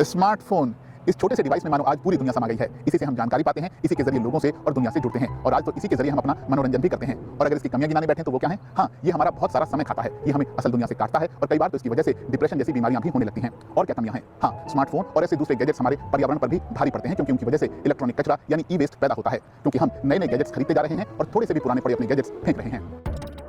Smartphone इस छोटे से डिवाइस में मानो आज पूरी दुनिया समा गई है। इसी से हम जानकारी पाते हैं, इसी के जरिए लोगों से और दुनिया से जुड़ते हैं और आज तो इसी के जरिए हम अपना मनोरंजन भी करते हैं। और अगर इसकी कमियां गिनाने बैठे तो वो क्या है? हाँ, ये हमारा बहुत सारा समय खाता है, ये हमें असल दुनिया से काटता है और कई बार तो इसकी वजह से डिप्रेशन जैसी बीमारियां भी होने लगती हैं। और क्या कमियां हैं? हाँ, स्मार्टफोन और ऐसे दूसरे गैजेट्स हमारे पर्यावरण पर भी भारी पड़ते हैं, क्योंकि उनकी वजह से इलेक्ट्रॉनिक कचरा यानी ई वेस्ट पैदा होता है, क्योंकि हम नए नए गैजेट्स खरीदते जा रहे हैं और थोड़े से भी पुराने पड़े अपने गैजेट्स फेंक रहे हैं।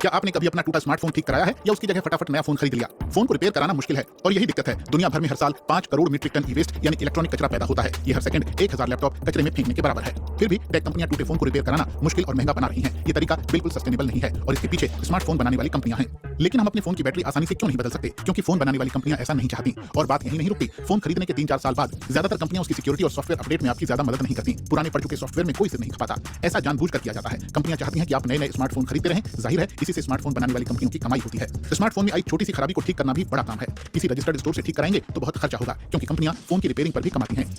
क्या आपने कभी अपना टूटा स्मार्टफोन ठीक कराया है या उसकी जगह फटाफट नया फोन खरीद लिया? फोन को रिपेयर कराना मुश्किल है और यही दिक्कत है। दुनिया भर में हर साल 5 करोड़ मीट्रिक टन ई वेस्ट यानी इलेक्ट्रॉनिक कचरा पैदा होता है। ये हर सेकंड 1000 लैपटॉप कचरे में फेंकने के बराबर है। फिर भी टेक कंपनियां टूटे फोन को रिपेयर कराना मुश्किल और महंगा बना रही हैं। ये तरीका बिल्कुल सस्टेनेबल नहीं है और इसके पीछे स्मार्टफोन बनाने वाली कंपनियां हैं। लेकिन हम अपने फोन की बैटरी आसानी से क्यों नहीं बदल सकते? क्योंकि फोन बनाने वाली कंपनियां ऐसा नहीं चाहती। और बात यही नहीं रुकती, फोन खरीदने के 3-4 साल बाद ज्यादातर कंपनियां उसकी सिक्योरिटी और सॉफ्टवेयर अपडेट में आपकी ज्यादा मदद नहीं करती। पुराने पड़ चुके सॉफ्टवेयर में कोई सिर नहीं खपाता। ऐसा जानबूझकर किया जाता है। कंपनियां चाहती हैं कि आप नए नए स्मार्टफोन खरीदते रहें। जाहिर है, इसी से स्मार्टफोन बनाने वाली कंपनियों की कमाई होती है। स्मार्टफोन में आई छोटी सी खराबी को ठीक करना भी बड़ा काम है। किसी रजिस्टर्ड स्टोर से ठीक कराएंगे तो बहुत खर्चा होगा, क्योंकि कंपनियां फोन की रिपेयरिंग पर भी कमाती हैं।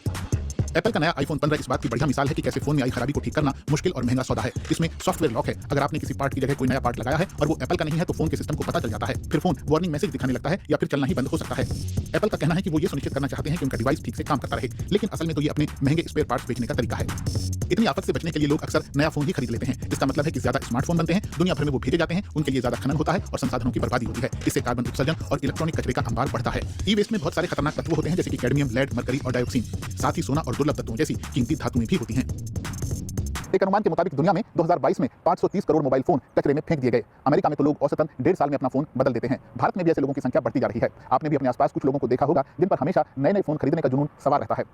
एप्पल का नया आईफोन 15 इस बात की बढ़िया मिसाल है कि कैसे फोन में आई खराबी को ठीक करना मुश्किल और महंगा सौदा है। इसमें सॉफ्टवेयर लॉक है। अगर आपने किसी पार्ट की जगह कोई नया पार्ट लगाया है और वो एप्पल का नहीं है तो फोन के सिस्टम को पता चल जाता है। फिर फोन वार्निंग मैसेज दिखाने लगता है या फिर चलना ही बंद हो सकता है। एप्पल का कहना है कि वो ये सुनिश्चित करना चाहते हैं कि उनका डिवाइस ठीक से काम करता रहे, लेकिन असल में तो ये अपने महंगे स्पेयर पार्ट्स बेचने का तरीका है। इतनी आफत से बचने के लिए लोग अक्सर नया फोन ही खरीद लेते हैं। इसका मतलब है कि ज्यादा स्मार्टफोन बनते हैं, दुनिया भर में वो भेजे जाते हैं, उनके लिए ज्यादा खनन होता है और संसाधनों की बर्बादी होती है। इससे कार्बन उत्सर्जन और इलेक्ट्रॉनिक कचरे का अंबार बढ़ता है। ई वेस्ट में बहुत सारे खतरनाक तत्व होते हैं, जैसे कि कैडमियम, लेड, मरकरी और डाइऑक्सिन। साथ ही सोना और दुर्लभ तत्वों जैसी कीमती धातुएं भी होती हैं। एक अनुमान के मुताबिक दुनिया में 2022 में 530 करोड़ मोबाइल फोन कचरे में फेंक दिए गए। अमेरिका में तो लोग औसतन 1.5 साल में अपना फोन बदल देते हैं। भारत में भी ऐसे लोगों की संख्या बढ़ती जा रही है। आपने भी अपने आसपास कुछ लोगों को देखा होगा जिन पर हमेशा नए नए फोन खरीदने का जुनून सवार रहता है।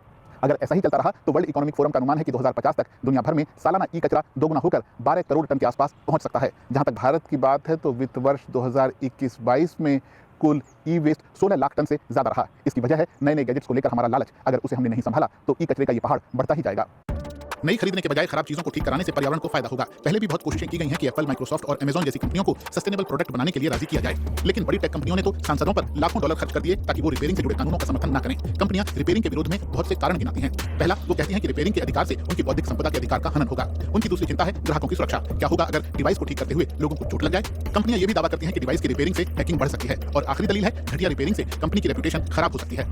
अगर ऐसा ही चलता रहा तो वर्ल्ड इकोनॉमिक फोरम का अनुमान है कि 2050 तक दुनिया भर में सालाना ई कचरा दोगुना होकर 12 करोड़ टन के आसपास पहुंच सकता है। जहां तक भारत की बात है तो वित्त वर्ष 2021-22 में कुल ई वेस्ट 16 लाख टन से ज्यादा रहा। इसकी वजह है नए नए गैजेट्स को लेकर हमारा लालच। अगर उसे हमने नहीं संभाला तो ई कचरे का ये पहाड़ बढ़ता ही जाएगा। नई खरीदने के बजाय खराब चीजों को ठीक कराने से पर्यावरण को फायदा होगा। पहले भी बहुत कोशिशें की गई हैं कि एप्पल, माइक्रोसॉफ्ट और अमेज़न जैसी कंपनियों को सस्टेनेबल प्रोडक्ट बनाने के लिए राजी किया जाए, लेकिन बड़ी टेक कंपनियों ने तो सांसदों पर लाखों डॉलर खर्च कर दिए ताकि वो रिपेयरिंग से जुड़े कानूनों का समर्थन न करें। कंपनियां रिपेयरिंग के विरोध में बहुत से कारण गिनाती हैं। पहला, वो कहती हैं कि रिपेयरिंग के अधिकार से उनकी बौद्धिक संपदा के अधिकार का हनन होगा। उनकी दूसरी चिंता है ग्राहकों की सुरक्षा। क्या होगा अगर डिवाइस को ठीक करते हुए लोगों को चोट लग जाए? कंपनियां ये भी दावा करती हैं कि डिवाइस की रिपेयरिंग से हैकिंग बढ़ सकती है। और आखिरी दलील है, घटिया रिपेयरिंग से कंपनी की रेपुटेशन खराब हो सकती है।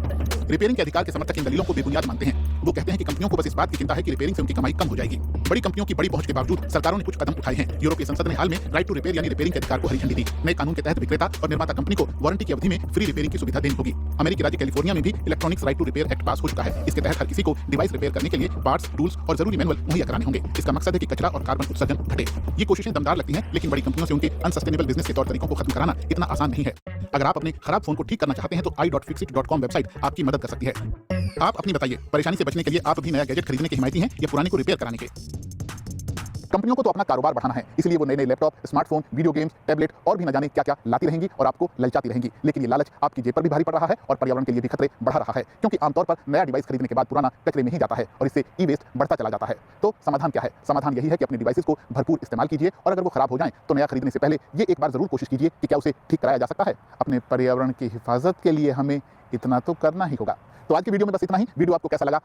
रिपेयरिंग के अधिकार के समर्थक इन दलीलों को बेबुनियाद मानते हैं। वो कहते हैं कि कंपनियों को बस इस बात की चिंता है कि रिपेयरिंग से उनकी कमाई कम हो जाएगी। बड़ी कंपनियों की बड़ी पहुंच के बावजूद सरकारों ने कुछ कदम उठाए हैं। यूरोपीय संसद ने हाल में राइट टू रिपेयर यानी रिपेयरिंग के अधिकार को हरी झंडी दी। नए कानून के तहत विक्रेता और निर्माता कंपनी को वारंटी की अवधि में फ्री रिपेयरिंग की सुविधा देनी होगी। अमेरिकी राज्य कैलिफोर्निया में भी electronics right to repair act pass हो चुका है। इसके तहत हर किसी को डिवाइस रिपेयर करने के लिए पार्ट्स, टूल्स और जरूरी मैनुअल मुहैया कराने होंगे। इसका मकसद है कि कचरा और कार्बन उत्सर्जन घटे। ये कोशिशें दमदार लगती हैं, लेकिन बड़ी कंपनियों से उनके अनसस्टेनेबल बिजनेस के तौर तरीकों को खत्म कराना इतना आसान नहीं है। अगर आप अपने खराब फोन को ठीक करना चाहते हैं तो i.fixit.com वेबसाइट आपकी मदद कर सकती है। आप अपनी बताइए, परेशानी से बचने के लिए आप भी नया गैजेट खरीदने के हिमायती हैं या पुराने को रिपेयर कराने के? कंपनियों को तो अपना कारोबार बढ़ाना है, इसलिए वो नए नए laptop, smartphone, video games, tablet और भी न जाने क्या क्या लाती रहेंगी और आपको ललचाती रहेंगी। लेकिन ये लालच आपकी जेब पर भी भारी पड़ रहा है और पर्यावरण के लिए भी खतरे बढ़ा रहा है, क्योंकि आमतौर पर नया डिवाइस खरीदने के बाद पुराना कचरे में ही जाता है और इससे ई वेस्ट बढ़ता चला जाता है। तो समाधान क्या है? समाधान यही है कि अपने डिवाइसेस को भरपूर इस्तेमाल कीजिए और अगर वो खराब हो जाए तो नया खरीदने से पहले ये एक बार जरूर कोशिश कीजिए कि क्या उसे ठीक कराया जा सकता है। अपने पर्यावरण की हिफाजत के लिए हमें इतना तो करना ही होगा। तो आज की वीडियो में बस इतना ही। वीडियो आपको कैसा लगा